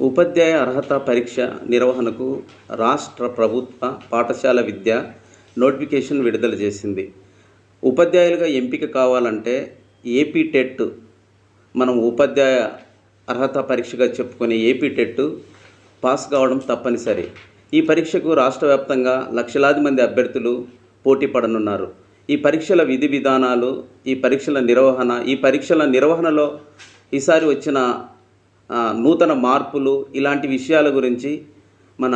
ఉపాధ్యాయ అర్హత పరీక్ష నిర్వహణకు రాష్ట్ర ప్రభుత్వ పాఠశాల విద్య నోటిఫికేషన్ విడుదల చేసింది. ఉపాధ్యాయులుగా ఎంపిక కావాలంటే ఏపీ టెట్, మనం ఉపాధ్యాయ అర్హత పరీక్షగా చెప్పుకునే ఏపీ టెట్ పాస్ కావడం తప్పనిసరి. ఈ పరీక్షకు రాష్ట్ర వ్యాప్తంగా లక్షలాది మంది అభ్యర్థులు పోటీ పడనున్నారు. ఈ పరీక్షల విధి విధానాలు, ఈ పరీక్షల నిర్వహణలో ఈసారి వచ్చిన నూతన మార్పులు, ఇలాంటి విషయాల గురించి మన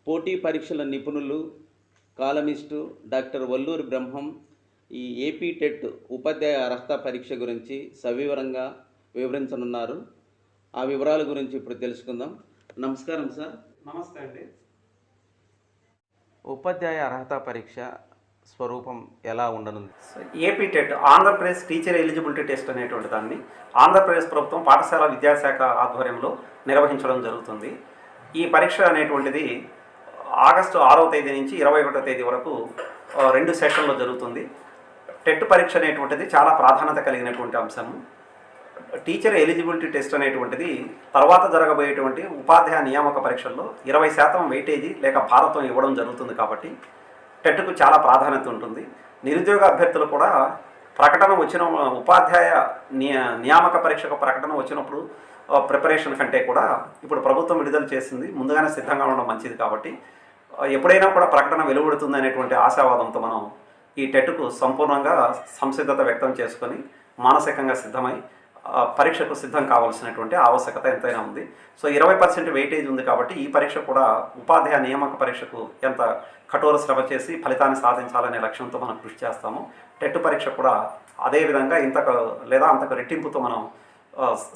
పోటీ పరీక్షల నిపుణులు, కాలమిస్టు డాక్టర్ వల్లూరి బ్రహ్మం ఈ ఏపీ టెట్ ఉపాధ్యాయ అర్హత పరీక్ష గురించి సవివరంగా వివరించనున్నారు. ఆ వివరాల గురించి ఇప్పుడు తెలుసుకుందాం. నమస్కారం సార్. నమస్తే అండి. ఉపాధ్యాయ అర్హత పరీక్ష స్వరూపం ఎలా ఉండనుంది? AP TET, Andhra Pradesh teacher eligibility test అనేటువంటి దాన్ని ఆంధ్రప్రదేశ్ ప్రభుత్వం పాఠశాల విద్యాశాఖ ఆధ్వర్యంలో నిర్వహించడం జరుగుతుంది. ఈ పరీక్ష అనేటువంటిది ఆగస్టు 6వ తేదీ నుంచి 21వ తేదీ వరకు 2 సెషన్లో జరుగుతుంది. టెట్ పరీక్ష అనేటువంటిది చాలా ప్రాధాన్యత కలిగినటువంటి అంశము. టీచర్ ఎలిజిబిలిటీ టెస్ట్ అనేటువంటిది తర్వాత జరగబోయేటువంటి ఉపాధ్యాయ నియామక పరీక్షల్లో 20% వెయిటేజీ లేక భారతం ఇవ్వడం జరుగుతుంది. కాబట్టి టెట్కు చాలా ప్రాధాన్యత ఉంటుంది. నిరుద్యోగ అభ్యర్థులు కూడా ప్రకటన వచ్చిన ఉపాధ్యాయ నియామక పరీక్షకు ప్రకటన వచ్చినప్పుడు ప్రిపరేషన్ కంటే కూడా ఇప్పుడు ప్రభుత్వం విడుదల చేసింది, ముందుగానే సిద్ధంగా ఉండడం మంచిది. కాబట్టి ఎప్పుడైనా కూడా ప్రకటన వెలువడుతుంది అనేటువంటి ఆశావాదంతో మనం ఈ టెట్కు సంపూర్ణంగా సంసిద్ధత వ్యక్తం చేసుకొని మానసికంగా సిద్ధమై పరీక్షకు సిద్ధం కావాల్సినటువంటి ఆవశ్యకత ఎంతైనా ఉంది. సో 20% వెయిటేజ్ ఉంది. కాబట్టి ఈ పరీక్ష కూడా ఉపాధ్యాయ నియామక పరీక్షకు ఎంత కఠోర శ్రమ చేసి ఫలితాన్ని సాధించాలనే లక్ష్యంతో మనం కృషి చేస్తాము. టెట్ పరీక్ష కూడా అదేవిధంగా అంతకు రెట్టింపుతో మనం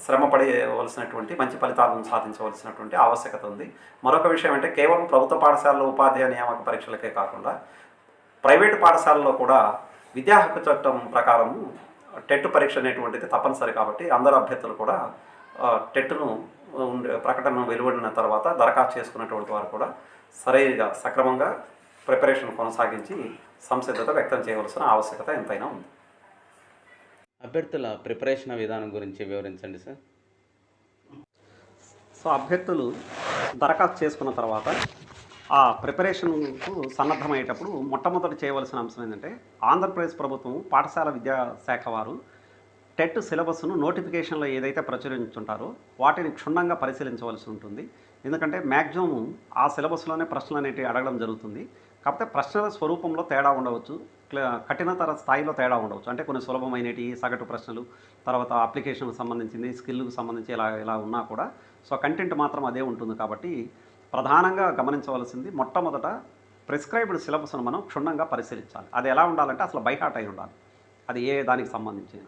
శ్రమ పడవలసినటువంటి మంచి ఫలితాలను సాధించవలసినటువంటి ఆవశ్యకత ఉంది. మరొక విషయం అంటే కేవలం ప్రభుత్వ పాఠశాలలో ఉపాధ్యాయ నియామక పరీక్షలకే కాకుండా ప్రైవేటు పాఠశాలలో కూడా విద్యా హక్కు చట్టం ప్రకారము టెట్ పరీక్ష అనేటువంటిది తప్పనిసరి. కాబట్టి అందరు అభ్యర్థులు కూడా టెట్ను ప్రకటన వెలువడిన తర్వాత దరఖాస్తు చేసుకున్నటువంటి వారు కూడా సక్రమంగా ప్రిపరేషన్ కొనసాగించి సంసిద్ధత వ్యక్తం చేయవలసిన ఆవశ్యకత ఎంతైనా ఉంది. అభ్యర్థుల ప్రిపరేషన్ విధానం గురించి వివరించండి సార్. సో అభ్యర్థులు దరఖాస్తు చేసుకున్న తర్వాత ఆ ప్రిపరేషన్కు సన్నద్ధమయ్యేటప్పుడు మొట్టమొదటి చేయవలసిన అంశం ఏంటంటే, ఆంధ్రప్రదేశ్ ప్రభుత్వం పాఠశాల విద్యాశాఖ వారు టెట్ సిలబస్ను నోటిఫికేషన్లో ఏదైతే ప్రచురించుంటారో వాటిని క్షుణ్ణంగా పరిశీలించవలసి ఉంటుంది. ఎందుకంటే మ్యాక్సిమం ఆ సిలబస్లోనే ప్రశ్నలు అనేటివి అడగడం జరుగుతుంది. కాకపోతే ప్రశ్నల స్వరూపంలో తేడా ఉండవచ్చు, కఠినతర స్థాయిలో తేడా ఉండవచ్చు. అంటే కొన్ని సులభమైనవి సగటు ప్రశ్నలు, తర్వాత అప్లికేషన్కి సంబంధించింది, స్కిల్కు సంబంధించి ఇలా ఉన్నా కూడా సో కంటెంట్ మాత్రం అదే ఉంటుంది. కాబట్టి ప్రధానంగా గమనించవలసింది మొట్టమొదట ప్రిస్క్రైబ్డ్ సిలబస్ను మనం క్షుణ్ణంగా పరిశీలించాలి. అది ఎలా ఉండాలంటే అసలు బైహార్ట్ అయి ఉండాలి, అది ఏ దానికి సంబంధించిన.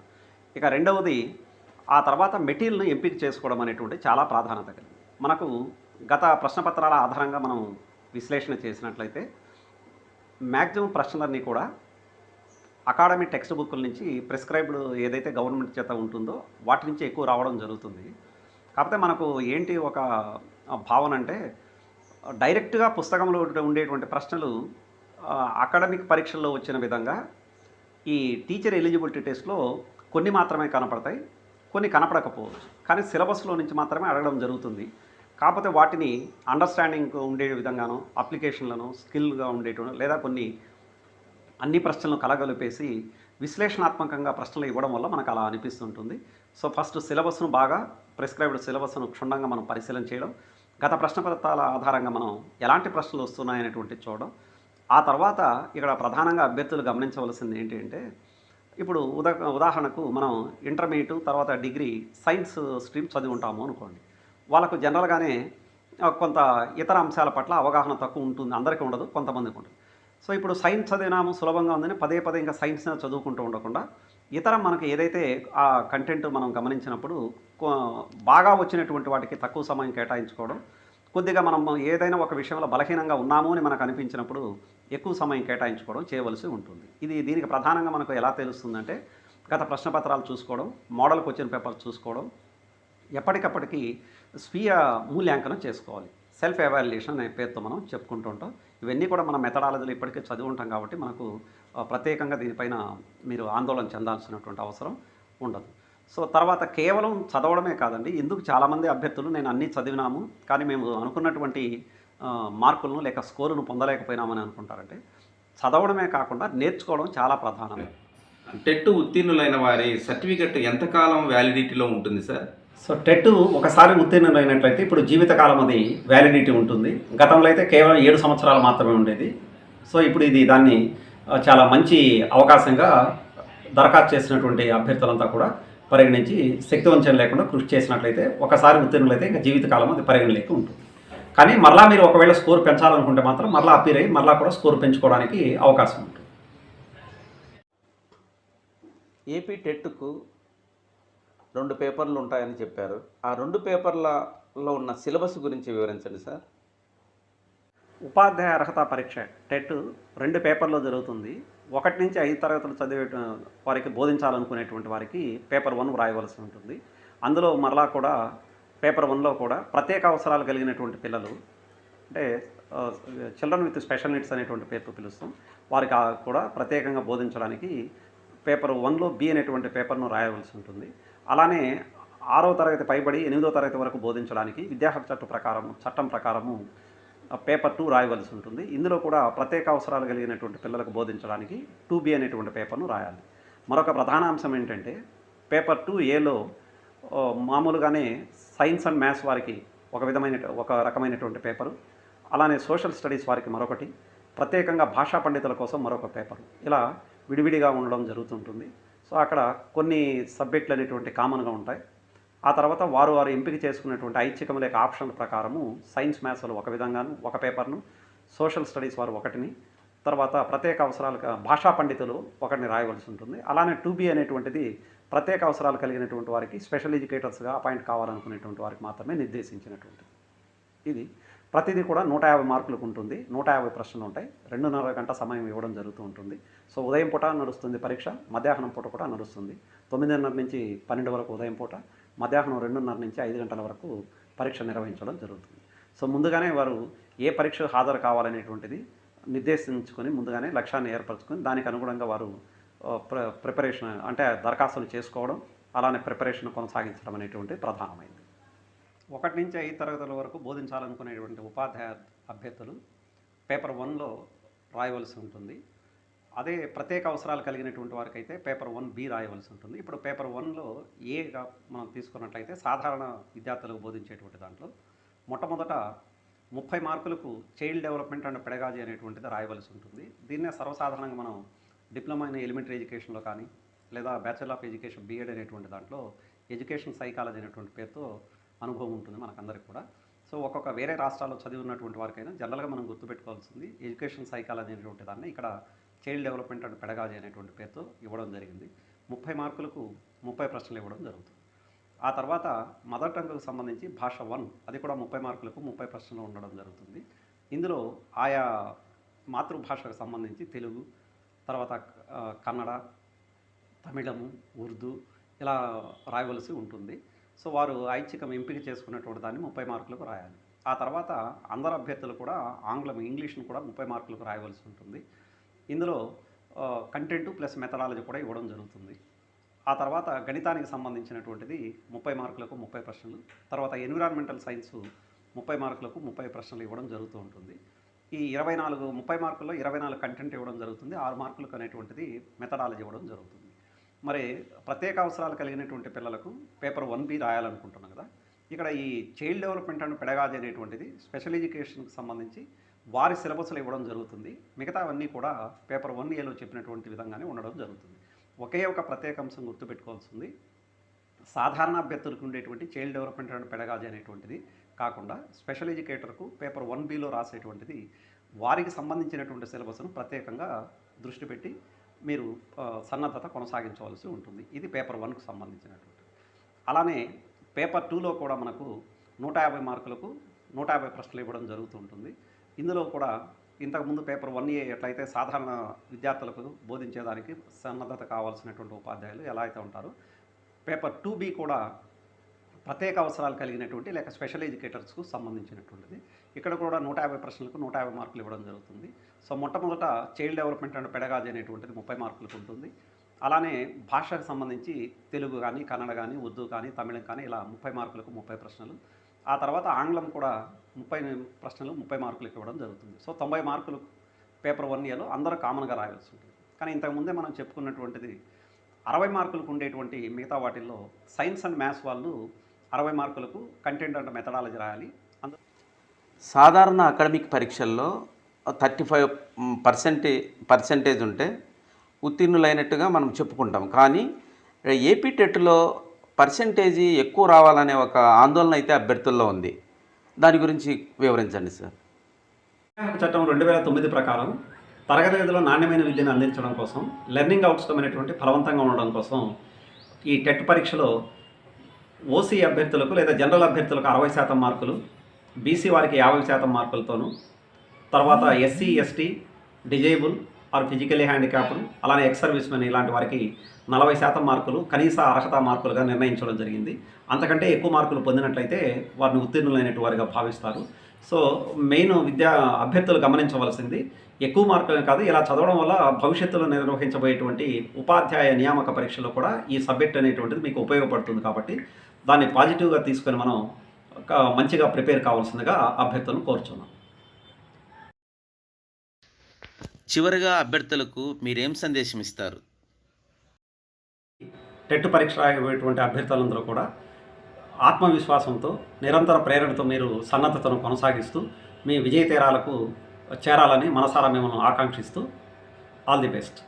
ఇక రెండవది, ఆ తర్వాత మెటీరియల్ను ఎంపిక చేసుకోవడం అనేటువంటి చాలా ప్రాధాన్యత కలిగింది. మనకు గత ప్రశ్నపత్రాల ఆధారంగా మనం విశ్లేషణ చేసినట్లయితే మ్యాక్సిమం ప్రశ్నలన్నీ కూడా అకాడమిక్ టెక్స్ట్ బుక్ల నుంచి ప్రిస్క్రైబ్డ్ ఏదైతే గవర్నమెంట్ చేత ఉంటుందో వాటి నుంచి ఎక్కువ రావడం జరుగుతుంది. కాకపోతే మనకు ఏంటి ఒక భావన అంటే, డైరెక్ట్గా పుస్తకంలో ఉండేటువంటి ప్రశ్నలు అకాడమిక్ పరీక్షల్లో వచ్చిన విధంగా ఈ టీచర్ ఎలిజిబిలిటీ టెస్ట్లో కొన్ని మాత్రమే కనపడతాయి, కొన్ని కనపడకపోవచ్చు. కానీ సిలబస్లో నుంచి మాత్రమే అడగడం జరుగుతుంది. కాకపోతే వాటిని అండర్స్టాండింగ్ ఉండే విధంగానో, అప్లికేషన్లను స్కిల్గా ఉండేటువంటి లేదా అన్ని ప్రశ్నలను కలగలిపేసి విశ్లేషణాత్మకంగా ప్రశ్నలు ఇవ్వడం వల్ల మనకు అలా అనిపిస్తుంటుంది. సో ఫస్ట్ సిలబస్ను బాగా ప్రిస్క్రైబ్డ్ సిలబస్ను క్షుణ్ణంగా మనం పరిశీలన చేయడం, గత ప్రశ్నపత్రాల ఆధారంగా మనం ఎలాంటి ప్రశ్నలు వస్తున్నాయనేటువంటి చూడడం. ఆ తర్వాత ఇక్కడ ప్రధానంగా అభ్యర్థులు గమనించవలసింది ఏంటి అంటే, ఇప్పుడు ఉదాహరణకు మనం ఇంటర్మీడియట్ తర్వాత డిగ్రీ సైన్స్ స్ట్రీమ్ చదివి ఉంటాము అనుకోండి. వాళ్ళకు జనరల్గానే కొంత ఇతర అంశాల పట్ల అవగాహన తక్కువ ఉంటుంది. అందరికీ ఉండదు, కొంతమందికి ఉంటుంది. సో ఇప్పుడు సైన్స్ చదివినాము, సులభంగా ఉందని పదే ఇంకా సైన్స్ చదువుకుంటూ ఉండకుండా ఇతర మనకు ఏదైతే ఆ కంటెంట్ మనం గమనించినప్పుడు బాగా వచ్చినటువంటి వాటికి తక్కువ సమయం కేటాయించుకోవడం, కొద్దిగా మనం ఏదైనా ఒక విషయంలో బలహీనంగా ఉన్నాము అని మనకు అనిపించినప్పుడు ఎక్కువ సమయం కేటాయించుకోవడం చేయవలసి ఉంటుంది. దీనికి ప్రధానంగా మనకు ఎలా తెలుస్తుందంటే, గత ప్రశ్నపత్రాలు చూసుకోవడం, మోడల్ క్వశ్చన్ పేపర్ చూసుకోవడం, ఎప్పటికప్పటికీ స్వీయ మూల్యాంకనం చేసుకోవాలి. సెల్ఫ్ ఎవాల్యుయేషన్ అనే పేరుతో మనం చెప్పుకుంటూ ఉంటాం. ఇవన్నీ కూడా మన మెథడాలజీలో ఇప్పటికే చదివి ఉంటాం కాబట్టి మనకు ప్రత్యేకంగా దీనిపైన మీరు ఆందోళన చెందాల్సినటువంటి అవసరం ఉండదు. సో తర్వాత కేవలం చదవడమే కాదండి, ఎందుకు చాలామంది అభ్యర్థులు నేను అన్నీ చదివినాము కానీ మేము అనుకున్నటువంటి మార్కులను లేక స్కోరును పొందలేకపోయినామని అనుకుంటారంటే, చదవడమే కాకుండా నేర్చుకోవడం చాలా ప్రధానం. టెట్ ఉత్తీర్ణులైన వారి సర్టిఫికెట్ ఎంతకాలం వ్యాలిడిటీలో ఉంటుంది సార్? సో టెట్ ఒకసారి ఉత్తీర్ణులైనట్లయితే ఇప్పుడు జీవితకాలం అది వ్యాలిడిటీ ఉంటుంది. గతంలో అయితే కేవలం 7 సంవత్సరాలు మాత్రమే ఉండేది. సో ఇప్పుడు ఇది దాన్ని చాలా మంచి అవకాశంగా దరఖాస్తు చేసినటువంటి అభ్యర్థులంతా కూడా పరిగణించి శక్తివంచన లేకుండా కృషి చేసినట్లయితే ఒకసారి ఉత్తీర్ణులైతే ఇంకా జీవితకాలం అది పరిగణలోకి ఉంటుంది. కానీ మరలా మీరు ఒకవేళ స్కోర్ పెంచాలనుకుంటే మాత్రం మరలా అప్పీర్ అయ్యి మరలా కూడా స్కోర్ పెంచుకోవడానికి అవకాశం ఉంటుంది. ఏపీ టెట్కు 2 పేపర్లు ఉంటాయని చెప్పారు. ఆ 2 పేపర్లలో ఉన్న సిలబస్ గురించి వివరించండి సార్. ఉపాధ్యాయ అర్హత పరీక్ష టెట్ 2 పేపర్లో జరుగుతుంది. 1 నుంచి 5 తరగతులు చదివే వారికి బోధించాలనుకునేటువంటి వారికి పేపర్ 1 వ్రాయవలసి ఉంటుంది. అందులో మరలా కూడా పేపర్ 1లో కూడా ప్రత్యేక అవసరాలు కలిగినటువంటి పిల్లలు, అంటే చిల్డ్రన్ విత్ స్పెషల్ నీడ్స్ అనేటువంటి పేరుతో పిలుస్తాం, వారికి కూడా ప్రత్యేకంగా బోధించడానికి పేపర్ 1లో బి అనేటువంటి పేపర్ను రాయవలసి ఉంటుంది. అలానే 6వ తరగతి పైబడి 8వ తరగతి వరకు బోధించడానికి విద్యాహక్కు చట్టం ప్రకారము పేపర్ 2 రాయవలసి ఉంటుంది. ఇందులో కూడా ప్రత్యేక అవసరాలు కలిగినటువంటి పిల్లలకు బోధించడానికి 2B అనేటువంటి పేపర్ను రాయాలి. మరొక ప్రధాన అంశం ఏంటంటే పేపర్ 2Aలో మామూలుగానే సైన్స్ అండ్ మ్యాథ్స్ వారికి ఒక రకమైనటువంటి పేపరు, అలానే సోషల్ స్టడీస్ వారికి మరొకటి, ప్రత్యేకంగా భాషా పండితుల కోసం మరొక పేపరు, ఇలా విడివిడిగా ఉండడం జరుగుతుంటుంది. సో అక్కడ కొన్ని సబ్జెక్టులు అనేటువంటి కామన్గా ఉంటాయి. ఆ తర్వాత వారు ఎంపిక చేసుకున్నటువంటి ఐచ్ఛికం లేక ఆప్షన్ల ప్రకారము సైన్స్ మ్యాథ్స్లో ఒక విధంగాను ఒక పేపర్ను, సోషల్ స్టడీస్ వారు ఒకటిని, తర్వాత ప్రత్యేక అవసరాలు భాషా పండితులు ఒకటిని రాయవలసి ఉంటుంది. అలానే 2B అనేటువంటిది ప్రత్యేక అవసరాలు కలిగినటువంటి వారికి స్పెషల్ ఎడ్యుకేటర్స్గా అపాయింట్ కావాలనుకునేటువంటి వారికి మాత్రమే నిర్దేశించినటువంటిది. ఇది ప్రతిదీ కూడా 150 మార్కులకు ఉంటుంది. 150 ప్రశ్నలు ఉంటాయి. 2.5 గంట సమయం ఇవ్వడం జరుగుతూ ఉంటుంది. సో ఉదయం పూట నడుస్తుంది పరీక్ష, మధ్యాహ్నం పూట కూడా నడుస్తుంది. 9:30 నుంచి 12 వరకు ఉదయం పూట, మధ్యాహ్నం 2:30 నుంచి 5 గంటల వరకు పరీక్ష నిర్వహించడం జరుగుతుంది. సో ముందుగానే వారు ఏ పరీక్ష హాజరు కావాలనేటువంటిది నిర్దేశించుకొని ముందుగానే లక్ష్యాన్ని ఏర్పరచుకొని దానికి అనుగుణంగా వారు ప్రిపరేషన్ అంటే దరఖాస్తులు చేసుకోవడం, అలానే ప్రిపరేషన్ కొనసాగించడం అనేటువంటి ప్రధానమైంది. 1 నుంచి 5 తరగతుల వరకు బోధించాలనుకునేటువంటి ఉపాధ్యాయ అభ్యర్థులు పేపర్ 1లో రాయవలసి ఉంటుంది. అదే ప్రత్యేక అవసరాలు కలిగినటువంటి వారికి అయితే పేపర్ 1B రాయవలసి ఉంటుంది. ఇప్పుడు పేపర్ 1లో ఏగా మనం తీసుకున్నట్లయితే సాధారణ విద్యార్థులకు బోధించేటువంటి దాంట్లో మొట్టమొదట 30 మార్కులకు చైల్డ్ డెవలప్మెంట్ అండ్ పెడగాజీ అనేటువంటిది రాయవలసి ఉంటుంది. దీన్నే సర్వసాధారణంగా మనం డిప్లొమా ఇన్ ఎలిమెంటరీ ఎడ్యుకేషన్లో కానీ లేదా బ్యాచిలర్ ఆఫ్ ఎడ్యుకేషన్ B.Ed అనేటువంటి దాంట్లో ఎడ్యుకేషన్ సైకాలజీ అనేటువంటి పేరుతో అనుభవం ఉంటుంది మనకందరికి కూడా. సో ఒక్కొక్క వేరే రాష్ట్రాల్లో చదివి ఉన్నటువంటి వారికైనా జనరల్గా మనం గుర్తుపెట్టుకోవాల్సింది ఎడ్యుకేషన్ సైకాలజీ అనేటువంటి దాన్ని ఇక్కడ చైల్డ్ డెవలప్మెంట్ అండ్ పెడగాజీ అనేటువంటి పేరుతో ఇవ్వడం జరిగింది. 30 మార్కులకు 30 ప్రశ్నలు ఇవ్వడం జరుగుతుంది. ఆ తర్వాత మదర్ టంగ్కు సంబంధించి భాష 1 అది కూడా 30 మార్కులకు 30 ప్రశ్నలు ఉండడం జరుగుతుంది. ఇందులో ఆయా మాతృభాషకు సంబంధించి తెలుగు, తర్వాత కన్నడ, తమిళము, ఉర్దూ ఇలా రాయవలసి ఉంటుంది. సో వారు ఐచ్ఛికం ఎంపిక చేసుకున్నటువంటి దాన్ని 30 మార్కులకు రాయాలి. ఆ తర్వాత అందరు అభ్యర్థులు కూడా ఇంగ్లీష్ను కూడా 30 మార్కులకు రాయవలసి ఉంటుంది. ఇందులో కంటెంట్ ప్లస్ మెథడాలజీ కూడా ఇవ్వడం జరుగుతుంది. ఆ తర్వాత గణితానికి సంబంధించినటువంటిది 30 మార్కులకు 30 ప్రశ్నలు, తర్వాత ఎన్విరాన్మెంటల్ సైన్స్ 30 మార్కులకు 30 ప్రశ్నలు ఇవ్వడం జరుగుతూ ఉంటుంది. ఈ 30 మార్కుల్లో 24 కంటెంట్ ఇవ్వడం జరుగుతుంది, 6 మార్కులకు అనేటువంటిది మెథడాలజీ ఇవ్వడం జరుగుతుంది. మరి ప్రత్యేక అవసరాలు కలిగినటువంటి పిల్లలకు పేపర్ 1B రాయాలనుకుంటున్నాం కదా, ఇక్కడ ఈ చైల్డ్ డెవలప్మెంట్ అండ్ పెడగాజీ అనేటువంటిది స్పెషల్ ఎడ్యుకేషన్కి సంబంధించి వారి సిలబస్లో ఇవ్వడం జరుగుతుంది. మిగతావన్నీ కూడా పేపర్ 1Aలో చెప్పినటువంటి విధంగానే ఉండడం జరుగుతుంది. ఒకే ఒక ప్రత్యేక అంశం గుర్తుపెట్టుకోవాల్సింది, సాధారణ అభ్యర్థులకు ఉండేటువంటి చైల్డ్ డెవలప్మెంట్ అండ్ పెడగాజీ అనేటువంటిది కాకుండా స్పెషల్ ఎడ్యుకేటర్కు పేపర్ 1Bలో రాసేటువంటిది వారికి సంబంధించినటువంటి సిలబస్ను ప్రత్యేకంగా దృష్టి పెట్టి మీరు సన్నద్ధత కొనసాగించవలసి ఉంటుంది. ఇది పేపర్ 1కు సంబంధించినటువంటి. అలానే పేపర్ 2లో కూడా మనకు 150 మార్కులకు 150 ప్రశ్నలు ఇవ్వడం జరుగుతుంటుంది. ఇందులో కూడా ఇంతకుముందు పేపర్ 1A ఎట్లయితే సాధారణ విద్యార్థులకు బోధించేదానికి సన్నద్ధత కావాల్సినటువంటి ఉపాధ్యాయులు ఎలా అయితే ఉంటారో, పేపర్ 2B కూడా ప్రత్యేక అవసరాలు కలిగినటువంటి లేక స్పెషల్ ఎడ్యుకేటర్స్కు సంబంధించినటువంటిది. ఇక్కడ కూడా 150 ప్రశ్నలకు 150 మార్కులు ఇవ్వడం జరుగుతుంది. సో మొట్టమొదట చైల్డ్ డెవలప్మెంట్ అండ్ పెడగాజీ అనేటువంటిది 30 మార్కులకు ఉంటుంది. అలానే భాషకు సంబంధించి తెలుగు కానీ, కన్నడ కానీ, ఉర్దూ కానీ, తమిళం కానీ ఇలా 30 మార్కులకు 30 ప్రశ్నలు. ఆ తర్వాత ఆంగ్లం కూడా 30 ప్రశ్నలు 30 మార్కులకు ఇవ్వడం జరుగుతుంది. సో 90 మార్కులు పేపర్ 1Aలో అందరూ కామన్గా రాయాల్సి ఉంటుంది. కానీ ఇంతకుముందే మనం చెప్పుకున్నటువంటిది 60 మార్కులకు ఉండేటువంటి మిగతా వాటిల్లో సైన్స్ అండ్ మ్యాథ్స్ వాళ్ళు 60 మార్కులకు కంటెంట్ అండ్ మెథడాలజీ రాయాలి. సాధారణ అకాడమిక్ పరీక్షల్లో 35% పర్సెంటేజ్ ఉంటే ఉత్తీర్ణులైనట్టుగా మనం చెప్పుకుంటాం. కానీ ఏపీ టెట్లో పర్సెంటేజీ ఎక్కువ రావాలనే ఒక ఆందోళన అయితే అభ్యర్థుల్లో ఉంది. దాని గురించి వివరించండి సార్. చట్టం 2009 ప్రకారం తరగతి గదిలో నాణ్యమైన విద్యను అందించడం కోసం, లెర్నింగ్ అవుట్కమ్ అనేటువంటి ఫలవంతంగా ఉండడం కోసం ఈ టెట్ పరీక్షలో ఓసీ అభ్యర్థులకు లేదా జనరల్ అభ్యర్థులకు 60% మార్కులు, బీసీ వారికి 50% మార్కులతోనూ, తర్వాత SC, ST, disable or physically handicapped, అలానే ఎక్స్ సర్వీస్ మెన్ ఇలాంటి వారికి 40% మార్కులు కనీస అర్హత మార్కులుగా నిర్ణయించడం జరిగింది. అంతకంటే ఎక్కువ మార్కులు పొందినట్లయితే వారిని ఉత్తీర్ణులైనటువంటి వారిగా భావిస్తారు. సో మెయిన్ విద్యా అభ్యర్థులు గమనించవలసింది ఎక్కువ మార్కులే కాదు, ఇలా చదవడం వల్ల భవిష్యత్తులో నిర్వహించబోయేటువంటి ఉపాధ్యాయ నియామక పరీక్షలో కూడా ఈ సబ్జెక్ట్ అనేటువంటిది మీకు ఉపయోగపడుతుంది. కాబట్టి దాన్ని పాజిటివ్గా తీసుకొని మనం మంచిగా ప్రిపేర్ కావాల్సిందిగా అభ్యర్థులను కోరుచున్నాం. చివరిగా అభ్యర్థులకు మీరేం సందేశం ఇస్తారు? టెట్ పరీక్ష రాయబోయేటువంటి అభ్యర్థులందరూ కూడా ఆత్మవిశ్వాసంతో, నిరంతర ప్రేరణతో మీరు సన్నద్ధతను కొనసాగిస్తూ మీ విజయ తీరాలకు చేరాలని మనసారా మిమ్మల్ని ఆకాంక్షిస్తూ ఆల్ ది బెస్ట్.